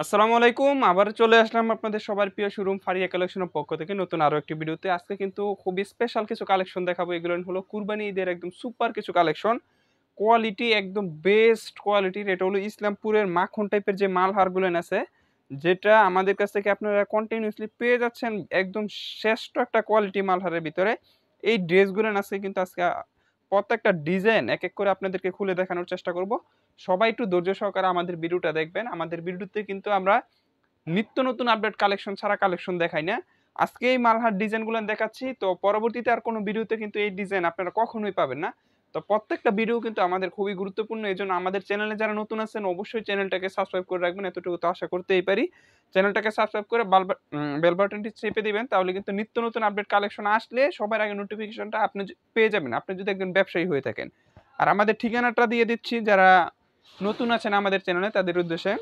আসসালামু আলাইকুম। আবার চলে আসলাম আপনাদের সবার প্রিয় শোরুম ফারিয়া কালেকশনের পক্ষ থেকে নতুন আরো একটি ভিডিওতে। আজকে কিন্তু খুবই স্পেশাল কিছু কালেকশন দেখাবো। এগুলো হলো কুরবানি ঈদের একদম সুপার কিছু কালেকশন। কোয়ালিটি একদম বেস্ট কোয়ালিটির। এটা হলো ইসলামপুরের মাখন টাইপের যে মালহারগুলেন আছে, যেটা আমাদের কাছ থেকে আপনারা কন্টিনিউয়াসলি পেয়ে যাচ্ছেন একদম শ্রেষ্ঠ একটা কোয়ালিটি মালহারের ভিতরে। এই ড্রেসগুলেন আছে কিন্তু আজকে প্রত্যেকটা ডিজাইন এক করে আপনাদেরকে খুলে দেখানোর চেষ্টা করব। সবাই একটু ধৈর্য সহকারে আমাদের ভিডিওটা দেখবেন। আমাদের ভিডিওতে কিন্তু আমরা নিত্য নতুন আপডেট কালেকশন ছাড়া কালেকশন দেখাই না। আজকে এই মালহার ডিজাইনগুলো দেখাচ্ছি, তো পরবর্তীতে আর কোনো ভিডিওতে কিন্তু এই ডিজাইন আপনারা কখনোই পাবেন না। তো প্রত্যেকটা ভিডিও কিন্তু আমাদের খুবই গুরুত্বপূর্ণ। এজন্য আমাদের চ্যানেলে যারা নতুন আছেন অবশ্যই চ্যানেলটাকে সাবস্ক্রাইব করে রাখবেন, এতটুকু তো আশা করতেই পারি। চ্যানেলটাকে সাবস্ক্রাইব করে বেল বাটনটি চেপে দিবেন, তাহলে কিন্তু নিত্য নতুন আপডেট কালেকশন আসলে সবার আগে নোটিফিকেশনটা আপনি পেয়ে যাবেন, আপনি যদি একজন ব্যবসায়ী হয়ে থাকেন। আর আমাদের ঠিকানাটা দিয়ে দিচ্ছি, যারা নতুন আছেন আমাদের চ্যানেলে তাদের উদ্দেশ্যে।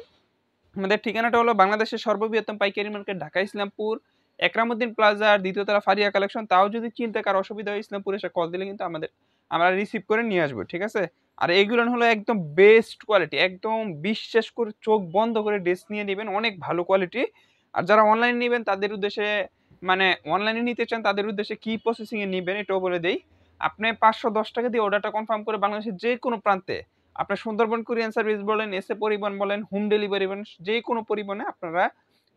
আমাদের ঠিকানাটা হলো বাংলাদেশের সর্ববৃহত্তম পাইকারি মার্কেট ঢাকা ইসলামপুর, একরামুদ্দিন প্লাজার দ্বিতীয়তলা ফারিয়া কালেকশন। তাও যদি চিনতে কারো অসুবিধা হয় ইসলামপুর এসে কল দিলে কিন্তু আমরা রিসিভ করে নিয়ে আসবো, ঠিক আছে। আর এইগুলো হলো একদম বেস্ট কোয়ালিটি, একদম বিশ্বাস করে চোখ বন্ধ করে ড্রেস নিয়ে নেবেন, অনেক ভালো কোয়ালিটি। আর যারা অনলাইনে নেবেন তাদের উদ্দেশ্যে, মানে অনলাইনে নিতে চান তাদের উদ্দেশ্যে কি প্রসেসিং এ নেবেন এটাও বলে দেই। আপনি 510 টাকা দিয়ে অর্ডারটা কনফার্ম করে বাংলাদেশের যে কোনো প্রান্তে, আপনার সুন্দরবন কুরিয়ান সার্ভিস বলেন, এসএ পরিবহন বলেন, হোম ডেলিভারি বলেন, যে কোনো পরিবহনে আপনারা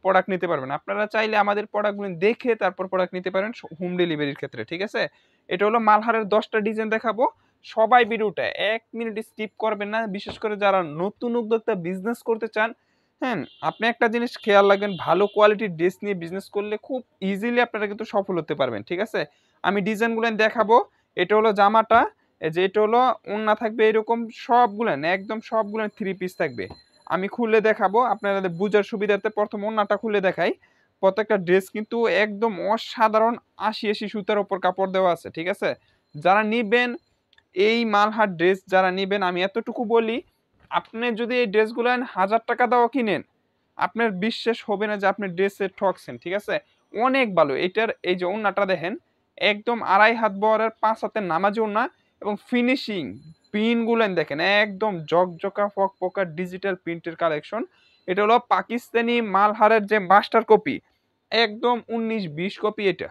প্রোডাক্ট নিতে পারবেন। আপনারা চাইলে আমাদের প্রোডাক্টগুলো দেখে তারপর প্রোডাক্ট নিতে পারেন হোম ডেলিভারির ক্ষেত্রে, ঠিক আছে। এটা হলো মালহারের 10টা ডিজাইন দেখাবো। সবাই ভিডিওটা 1 মিনিট স্কিপ করবেন না, বিশেষ করে যারা নতুন উদ্যোক্তা বিজনেস করতে চান। হ্যাঁ, আপনি একটা জিনিস খেয়াল রাখবেন, ভালো কোয়ালিটির ড্রেস নিয়ে বিজনেস করলে খুব ইজিলি আপনারা কিন্তু সফল হতে পারবেন, ঠিক আছে। আমি ডিজাইনগুলো দেখাবো। এটা হলো জামাটা, এই যে এটা হলো ওড়না থাকবে এরকম সবগুলান, একদম সবগুলান 3 পিস থাকবে। আমি খুলে দেখাবো আপনাদের বুঝার সুবিধার্থে। প্রথম ওড়নাটা খুলে দেখাই। প্রত্যেকটা ড্রেস কিন্তু একদম অসাধারণ ৮০ সুতার উপর কাপড় দেওয়া আছে, ঠিক আছে। যারা নিবেন এই মালহার ড্রেস, যারা নিবেন আমি এতটুকু বলি, আপনি যদি এই ড্রেসগুলো 1000 টাকা দেওয়া কিনেন, আপনার বিশ্বাস হবে না যে আপনি ড্রেসে ঠকছেন, ঠিক আছে। অনেক ভালো। এটার এই যে ওড়নাটা দেখেন, একদম 2.5 হাত বহরের 5 হাতের নামাজি ওড়না, এবং ফিনিশিং প্রিন্টগুলো দেখেন একদম জকজকা ফকফকা ডিজিটাল প্রিন্টের কালেকশন। এটা হলো পাকিস্তানি মালহারের যে মাস্টার কপি, একদম 19-20 কপি। এটা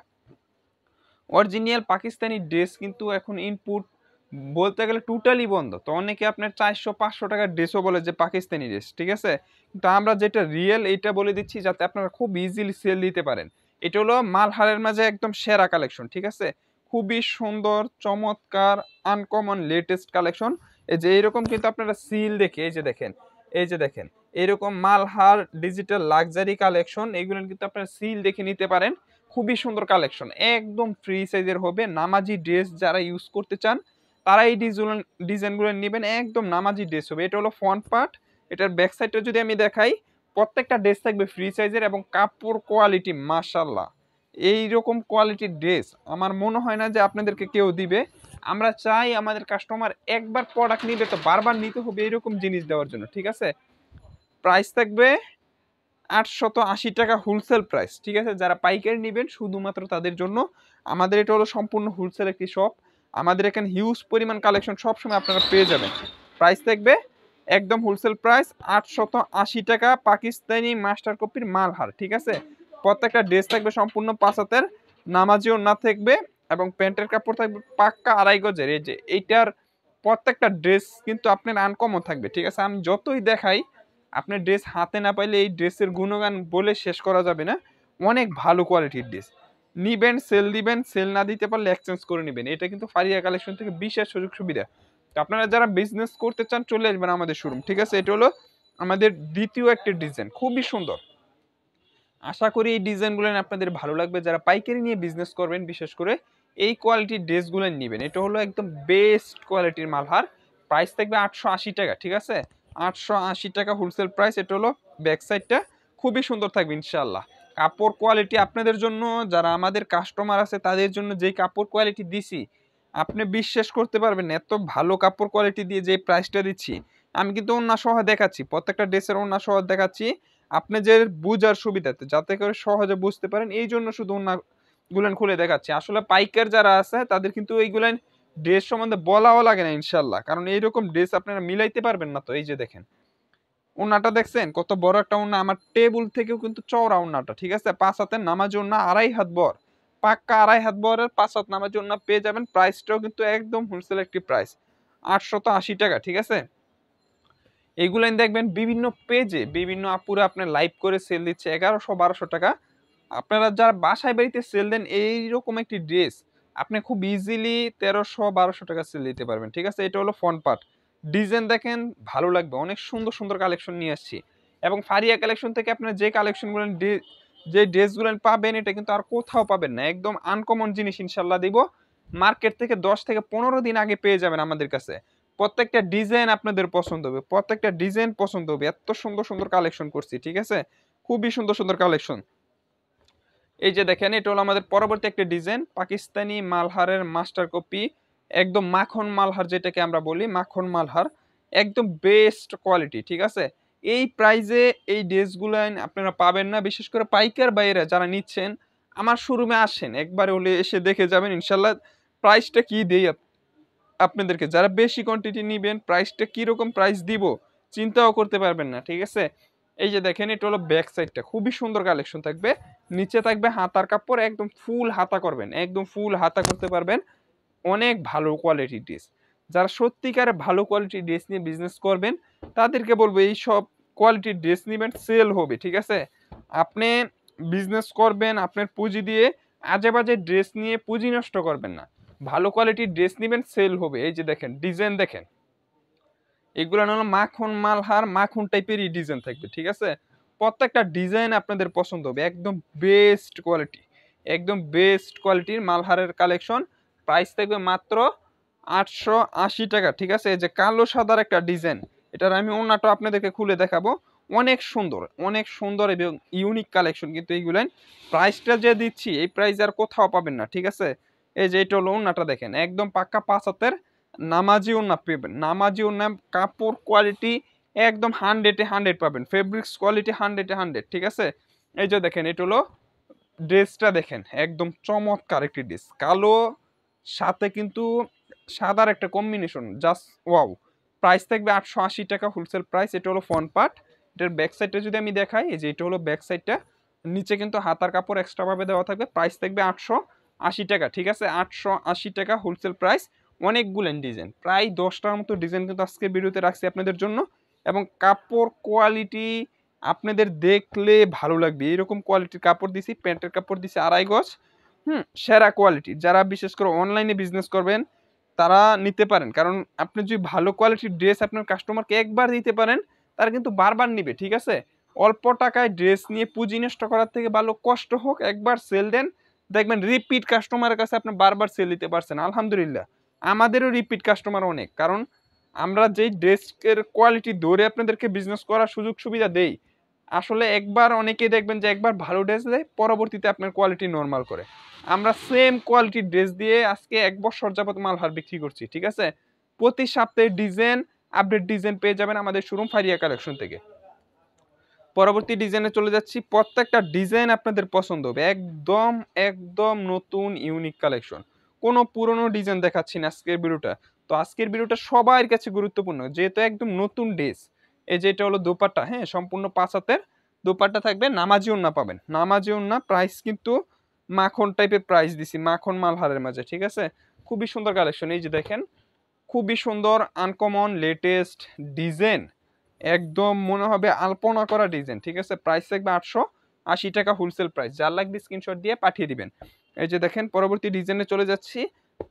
অরিজিনাল পাকিস্তানি ড্রেস কিন্তু এখন ইনপুট বলতে গেলে টোটালি বন্ধ। তো অনেকে আপনার 400-500 টাকার ড্রেসও বলে যে পাকিস্তানি ড্রেস, ঠিক আছে। কিন্তু আমরা যেটা রিয়েল এটা বলে দিচ্ছি, যাতে আপনারা খুব ইজিলি সেল দিতে পারেন। এটা হলো মালহারের মাঝে একদম সেরা কালেকশন, ঠিক আছে। খুবই সুন্দর, চমৎকার, আনকমন লেটেস্ট কালেকশন। এই যে এরকম কিন্তু আপনারা সিল দেখে, এই যে দেখেন, এই যে দেখেন, এরকম মালহার ডিজিটাল লাক্সারি কালেকশন, এগুলো কিন্তু আপনারা সিল দেখে নিতে পারেন। খুবই সুন্দর কালেকশন, একদম ফ্রি সাইজের হবে। নামাজি ড্রেস যারা ইউজ করতে চান তারা এই ডিজাইনগুলো নেবেন, একদম নামাজি ড্রেস হবে। এটা হলো ফ্রন্ট পার্ট। এটার ব্যাক সাইডটা যদি আমি দেখাই, প্রত্যেকটা ড্রেস থাকবে ফ্রি সাইজের, এবং কাপড় কোয়ালিটি মাশাআল্লাহ। এইরকম কোয়ালিটির ড্রেস আমার মনে হয় না যে আপনাদেরকে কেউ দিবে। আমরা চাই আমাদের কাস্টমার একবার প্রোডাক্ট নিবে তো বারবার নিতে হবে, এরকম জিনিস দেওয়ার জন্য, ঠিক আছে। প্রাইস থাকবে 880 টাকা হোলসেল প্রাইস, ঠিক আছে। যারা পাইকারি নেবেন শুধুমাত্র তাদের জন্য। আমাদের এটা হলো সম্পূর্ণ হোলসেল একটি শপ। আমাদের এখানে হিউজ পরিমাণ কালেকশন সবসময় আপনারা পেয়ে যাবেন। প্রাইস থাকবে একদম হোলসেল প্রাইস 880 টাকা, পাকিস্তানি মাস্টার কপির মালহার, ঠিক আছে। প্রত্যেকটা ড্রেস থাকবে সম্পূর্ণ 5 হাতের, নামাজি ওড়না থাকবে, এবং প্যান্টের কাপড় থাকবে পাক্কা 2.5 গজের। এই যে এইটার প্রত্যেকটা ড্রেস কিন্তু আপনার আনকমন থাকবে, ঠিক আছে। আমি যতই দেখাই, আপনার ড্রেস হাতে না পাইলে এই ড্রেসের গুণগান বলে শেষ করা যাবে না। অনেক ভালো কোয়ালিটির ড্রেস। নিবেন, সেল দিবেন, সেল না দিতে পারলে এক্সচেঞ্জ করে নেবেন। এটা কিন্তু ফারিয়া কালেকশন থেকে বিশেষ সুযোগ সুবিধা। তো আপনারা যারা বিজনেস করতে চান চলে আসবেন আমাদের শোরুম, ঠিক আছে। এটা হলো আমাদের দ্বিতীয় একটা ডিজাইন, খুবই সুন্দর। আশা করি এই ডিজাইনগুলো আপনাদের ভালো লাগবে। যারা পাইকারি নিয়ে বিজনেস করবেন বিশেষ করে এই কোয়ালিটির ড্রেসগুলো নেবেন। এটা হলো একদম বেস্ট কোয়ালিটির মালহার। প্রাইস থাকবে 880 টাকা, ঠিক আছে। 880 টাকা হোলসেল প্রাইস। এটা হলো ব্যাক সাইডটা, খুবই সুন্দর থাকবে ইনশাআল্লাহ। কাপড় কোয়ালিটি আপনাদের জন্য, যারা আমাদের কাস্টমার আছে তাদের জন্য যেই কাপড় কোয়ালিটি দিছি, আপনি বিশ্বাস করতে পারবেন না, এত ভালো কাপড় কোয়ালিটি দিয়ে যে প্রাইসটা দিচ্ছি। আমি কিন্তু ওড়না সহ দেখাচ্ছি, প্রত্যেকটা ড্রেসের ওড়না সহ দেখাচ্ছি আপনি যে বুঝার সুবিধাতে, যাতে করে সহজে বুঝতে পারেন, এই জন্য শুধু ওড়নাগুলান খুলে দেখাচ্ছি। আসলে পাইকার যারা আছে তাদের কিন্তু এইগুলান ড্রেস সম্বন্ধে বলাও লাগে না ইনশাল্লাহ, কারণ এইরকম ড্রেস আপনারা মিলাইতে পারবেন না। তো এই যে দেখেন, ওন্নাটা দেখছেন কত বড় একটা ওন্না, আমার টেবিল থেকেও কিন্তু চওড়া ওন্নাটা, ঠিক আছে? 5 হাতের নামাজি ওন্না, 2.5 হাত বহর, পাক্কা 2.5 হাত বহরের 5 হাত নামাজি ওন্না পেয়ে যাবেন। প্রাইসটাও কিন্তু একদম হোলসেল একটি প্রাইস, 880 টাকা, ঠিক আছে? এইগুলাই দেখবেন বিভিন্ন পেজে বিভিন্ন আপুরা আপনার লাইভ করে সেল দিচ্ছে 1100-1200 টাকা। আপনারা যারা বাসায় বাড়িতে সেল দেন এইরকম একটি ড্রেস আপনি খুব ইজিলি 1300-1200 টাকা সেল দিতে পারবেন, ঠিক আছে? এটা হলো ফ্রন্ট পার্ট। ডিজাইন দেখেন ভালো লাগবে, অনেক সুন্দর সুন্দর কালেকশন নিয়ে আসছি। এবং ফারিয়া কালেকশন থেকে আপনার যে কালেকশনগুলো যে ড্রেসগুলো পাবেন এটা কিন্তু আর কোথাও পাবেন না, একদম আনকমন জিনিস ইনশাল্লাহ দিব। মার্কেট থেকে 10 থেকে 15 দিন আগে পেয়ে যাবেন আমাদের কাছে। প্রত্যেকটা ডিজাইন আপনাদের পছন্দ হবে, প্রত্যেকটা ডিজাইন পছন্দ হবে, এত সুন্দর সুন্দর কালেকশন করছি, ঠিক আছে? খুবই সুন্দর সুন্দর কালেকশন। এই যে দেখেন এটা হলো আমাদের পরবর্তী একটা ডিজাইন, পাকিস্তানি মালহারের মাস্টার কপি, একদম মাখন মালহার যেটাকে আমরা বলি, মাখন মালহার, একদম বেস্ট কোয়ালিটি, ঠিক আছে? এই প্রাইজে এই ড্রেসগুলো আপনারা পাবেন না, বিশেষ করে পাইকার বাইরে যারা নিচ্ছেন আমার শোরুমে আসেন একবার হলে এসে দেখে যাবেন ইনশাল্লাহ। প্রাইসটা কি দেই আপনাদেরকে, যারা বেশি কোয়ান্টিটি নিবেন প্রাইসটা কিরকম প্রাইস দিব চিন্তাও করতে পারবেন না, ঠিক আছে? এই যে দেখেন এটা হলো ব্যাক সাইডটা, খুবই সুন্দর কালেকশন থাকবে। নিচে থাকবে হাতার কাপড়, একদম ফুল হাতা করবেন, একদম ফুল হাতা করতে পারবেন। অনেক ভালো কোয়ালিটির ড্রেস, যারা সত্যিকারে ভালো কোয়ালিটির ড্রেস নিয়ে বিজনেস করবেন তাদেরকে বলবো এই সব কোয়ালিটির ড্রেস নিবেন, সেল হবে, ঠিক আছে? আপনি বিজনেস করবেন আপনার পুঁজি দিয়ে, আজে বাজে ড্রেস নিয়ে পুঁজি নষ্ট করবেন না, ভালো কোয়ালিটির ড্রেস নিবেন, সেল হবে। এই যে দেখেন ডিজাইন দেখেন, এগুলো হলো মাখন মালহার, মাখন টাইপেরই ডিজাইন থাকবে, ঠিক আছে? প্রত্যেকটা ডিজাইন আপনাদের পছন্দ হবে, একদম বেস্ট কোয়ালিটি, একদম বেস্ট কোয়ালিটির মালহারের কালেকশন। প্রাইস থাকবে মাত্র 880 টাকা, ঠিক আছে? এই যে কালো সাদার একটা ডিজাইন, এটার আমি ওন্নাটা আপনাদেরকে খুলে দেখাবো। অনেক সুন্দর, অনেক সুন্দর এবং ইউনিক কালেকশন কিন্তু এইগুলো। প্রাইসটা যে দিচ্ছি এই প্রাইস আর কোথাও পাবেন না, ঠিক আছে? এই যে এটা হলো ওন্নাটা দেখেন, একদম পাক্কা 5 হাতের নামাজি ওন্না পেবেন, নামাজি ওন্না, কাপড় কোয়ালিটি একদম 100-100 পাবেন, ফেব্রিক্স কোয়ালিটি 100-100, ঠিক আছে? এই যে দেখেন এটা হলো ড্রেসটা দেখেন, একদম চমৎকার একটি ড্রেস, কালো সাথে কিন্তু সাদার একটা কম্বিনেশন, জাস্ট ওয়াও। প্রাইস থাকবে 880 টাকা হোলসেল প্রাইস। এটা হলো ফ্রন্ট পার্ট। এটার ব্যাক সাইডটা যদি আমি দেখাই, এই যে এটা হলো ব্যাক সাইডটা, নিচে কিন্তু হাতার কাপড় এক্সট্রা ভাবে দেওয়া থাকবে। প্রাইস থাকবে 880 টাকা, ঠিক আছে? 880 টাকা হোলসেল প্রাইস। অনেকগুলো ডিজাইন, প্রায় 10টার মতো ডিজাইন কিন্তু আজকে ভিডিওতে রাখছি আপনাদের জন্য। এবং কাপড় কোয়ালিটি আপনাদের দেখলে ভালো লাগবে, এরকম কোয়ালিটির কাপড় দিছি, প্যান্টের কাপড় দিছি 2.5 গজ, সেরা কোয়ালিটি। যারা বিশেষ করে অনলাইনে বিজনেস করবেন তারা নিতে পারেন, কারণ আপনি যদি ভালো কোয়ালিটির ড্রেস আপনার কাস্টমারকে একবার দিতে পারেন তারা কিন্তু বারবার নিবে, ঠিক আছে? অল্প টাকায় ড্রেস নিয়ে পুঁজি নষ্ট করার থেকে ভালো কষ্ট হোক একবার সেল দেন, দেখবেন রিপিট কাস্টমারের কাছে আপনি বারবার সেল দিতে পারছেন। আলহামদুলিল্লাহ আমাদেরও রিপিট কাস্টমার অনেক, কারণ আমরা যেই ড্রেসের কোয়ালিটি ধরে আপনাদেরকে বিজনেস করার সুযোগ সুবিধা দেই, আসলে একবার অনেকেই দেখবেন যে একবার ভালো ড্রেস দেয়, পরবর্তীতে আপনার কোয়ালিটি নরমাল করে। আমরা সেম কোয়ালিটির ড্রেস দিয়ে আজকে 1 বছর যাবত মালহার বিক্রি করছি, ঠিক আছে? প্রতি সপ্তাহে ডিজাইন, আপডেট ডিজাইন পেয়ে যাবেন আমাদের শোরুম ফারিয়া কালেকশন থেকে। পরবর্তী ডিজাইনে চলে যাচ্ছি, প্রত্যেকটা ডিজাইন আপনাদের পছন্দ হবে, একদম একদম নতুন ইউনিক কালেকশন, কোনো পুরনো ডিজাইন দেখাচ্ছি না আজকের ভিডিওটা। তো আজকের ভিডিওটা সবার কাছে গুরুত্বপূর্ণ, যেহেতু একদম নতুন ড্রেস। এই যে এটা হলো দোপাট্টা, হ্যাঁ, সম্পূর্ণ 5 হাতের দোপাট্টা থাকবে, নামাজি ওন্না পাবেন, নামাজি ওন্না। প্রাইস কিন্তু মাখন টাইপের প্রাইস দিছি, মাখন মালহারের মাঝে, ঠিক আছে? খুবই সুন্দর কালেকশন, এই যে দেখেন, খুবই সুন্দর আনকমন লেটেস্ট ডিজাইন, একদম মনে হবে আলপনা করা ডিজাইন, ঠিক আছে? প্রাইস থাকবে 880 টাকা হোলসেল প্রাইস, যার লাগবে স্ক্রিনশট দিয়ে পাঠিয়ে দিবেন। এই যে দেখেন পরবর্তী ডিজাইনে চলে যাচ্ছি,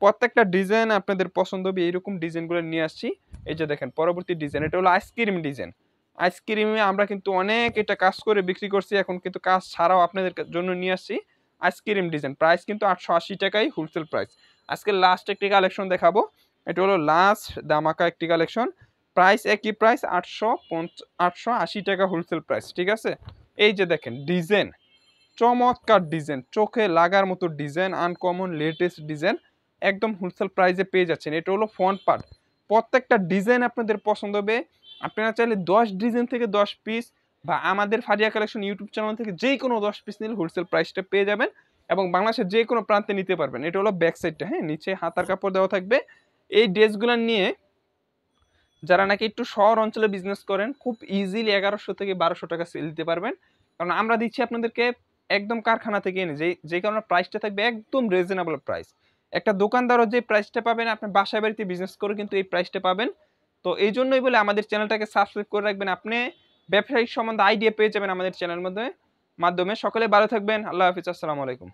প্রত্যেকটা ডিজাইন আপনাদের পছন্দ হবে, এইরকম ডিজাইনগুলো নিয়ে আসছি। এই যে দেখেন পরবর্তী ডিজাইন, এটা হলো আইসক্রিম ডিজাইন। আইসক্রিমে আমরা কিন্তু অনেক এটা কাজ করে বিক্রি করছি, এখন কিন্তু কাজ ছাড়াও আপনাদের জন্য নিয়ে আসছি আইসক্রিম ডিজাইন। প্রাইস কিন্তু 880 টাকাই হোলসেল প্রাইস। আজকে লাস্ট একটি কালেকশন দেখাবো, এটা হলো লাস্ট দামাকা একটি কালেকশন। প্রাইস একই প্রাইস, 880 টাকা হোলসেল প্রাইস, ঠিক আছে? এই যে দেখেন ডিজাইন, চমৎকার ডিজাইন, চোখে লাগার মতো ডিজাইন, আনকমন লেটেস্ট ডিজাইন, একদম হোলসেল প্রাইসে পেয়ে যাচ্ছেন। এটা হলো ফ্রন্ট পার্ট। প্রত্যেকটা ডিজাইন আপনাদের পছন্দ হবে। আপনারা চাইলে 10 ডিজাইন থেকে 10 পিস বা আমাদের ফারিয়া কালেকশন ইউটিউব চ্যানেল থেকে যে কোনো 10 পিস নিলে হোলসেল প্রাইসটা পেয়ে যাবেন এবং বাংলাদেশের যে কোনো প্রান্তে নিতে পারবেন। এটা হলো ব্যাক সাইডটা, হ্যাঁ, নিচে হাতার কাপড় দেওয়া থাকবে। এই ড্রেসগুলো নিয়ে যারা নাকি একটু শহর অঞ্চলে বিজনেস করেন খুব ইজিলি 1100 থেকে 1200 টাকা সেল দিতে পারবেন। কারণ আমরা দিচ্ছি আপনাদেরকে একদম কারখানা থেকে এনে, যে কারণে প্রাইসটা থাকবে একদম রিজনেবল প্রাইস। একটা দোকানদারও যে প্রাইসটা পাবেন আপনি বাসায় বাড়িতে বিজনেস করে কিন্তু এই প্রাইসটা পাবেন। তো এই জন্যই বলে আমাদের চ্যানেলটাকে সাবস্ক্রাইব করে রাখবেন, আপনি ব্যবসায়িক সম্বন্ধে আইডিয়া পেয়ে যাবেন আমাদের চ্যানেলের মধ্যে মাধ্যমে। সকলে ভালো থাকবেন, আল্লাহ হাফিজ, আসসালামু আলাইকুম।